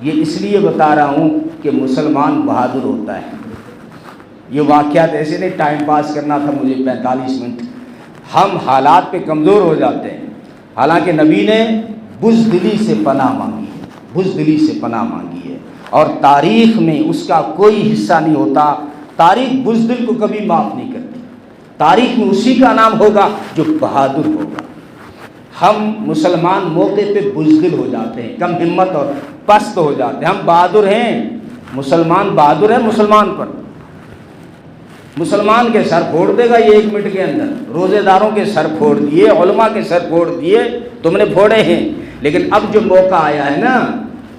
یہ اس لیے بتا رہا ہوں کہ مسلمان بہادر ہوتا ہے۔ یہ واقعات ایسے نہیں ٹائم پاس کرنا تھا مجھے 45 منٹ۔ ہم حالات پہ کمزور ہو جاتے ہیں، حالانکہ نبی نے بزدلی سے پناہ مانگی ہے، بزدلی سے پناہ مانگی ہے، اور تاریخ میں اس کا کوئی حصہ نہیں ہوتا۔ تاریخ بزدل کو کبھی معاف نہیں کرتی، تاریخ میں اسی کا نام ہوگا جو بہادر ہوگا۔ ہم مسلمان موقع پہ بزدل ہو جاتے ہیں، کم ہمت اور پست ہو جاتے ہیں۔ ہم بہادر ہیں، مسلمان بہادر ہے مسلمان پر۔ مسلمان کے سر پھوڑ دے گا یہ 1 منٹ کے اندر۔ روزے داروں کے سر پھوڑ دیے، علماء کے سر پھوڑ دیے، تم نے پھوڑے ہیں۔ لیکن اب جو موقع آیا ہے نا،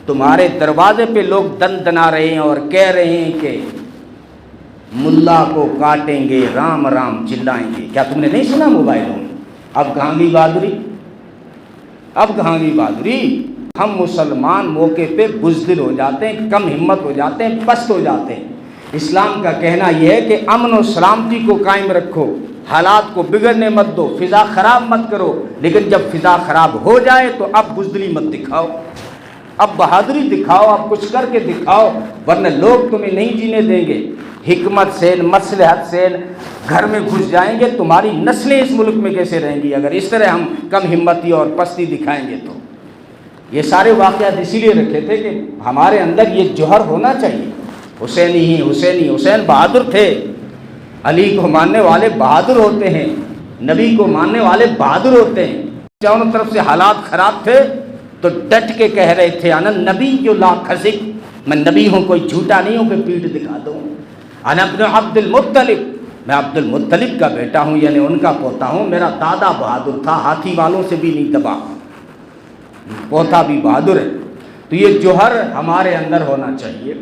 تمہارے دروازے پہ لوگ دن دنا رہے ہیں اور کہہ رہے ہیں کہ ملا کو کاٹیں گے، رام رام چلائیں گے۔ کیا تم نے نہیں سنا موبائلوں میں؟ اب کہاں گئی بہادری؟ اب کہاں گئی بہادری؟ ہم مسلمان موقع پہ بزدل ہو جاتے ہیں، کم ہمت ہو جاتے ہیں، پست ہو جاتے ہیں۔ اسلام کا کہنا یہ ہے کہ امن و سلامتی کو قائم رکھو، حالات کو بگڑنے مت دو، فضا خراب مت کرو۔ لیکن جب فضا خراب ہو جائے تو اب بزدلی مت دکھاؤ، اب بہادری دکھاؤ، اب کچھ کر کے دکھاؤ، ورنہ لوگ تمہیں نہیں جینے دیں گے۔ حکمت سے، مصلحت سے گھر میں گھس جائیں گے، تمہاری نسلیں اس ملک میں کیسے رہیں گی اگر اس طرح ہم کم ہمتی اور پستی دکھائیں گے تو۔ یہ سارے واقعات اسی لیے رکھے تھے کہ ہمارے اندر یہ جوہر ہونا چاہیے۔ حسینی ہی حسینی، حسین بہادر تھے، علی کو ماننے والے بہادر ہوتے ہیں، نبی کو ماننے والے بہادر ہوتے ہیں۔ چاروں طرف سے حالات خراب تھے تو ڈٹ کے کہہ رہے تھے انا نبی جو لا کذب، میں نبی ہوں، کوئی جھوٹا نہیں ہوں کہ پیٹھ دکھا دوں۔ انا ابن عبد المطلب، میں عبد المطلب کا بیٹا ہوں، یعنی ان کا پوتا ہوں۔ میرا دادا بہادر تھا، ہاتھی والوں سے بھی نہیں دبا، پوتا بھی بہادر ہے۔ تو یہ جوہر ہمارے اندر ہونا چاہیے۔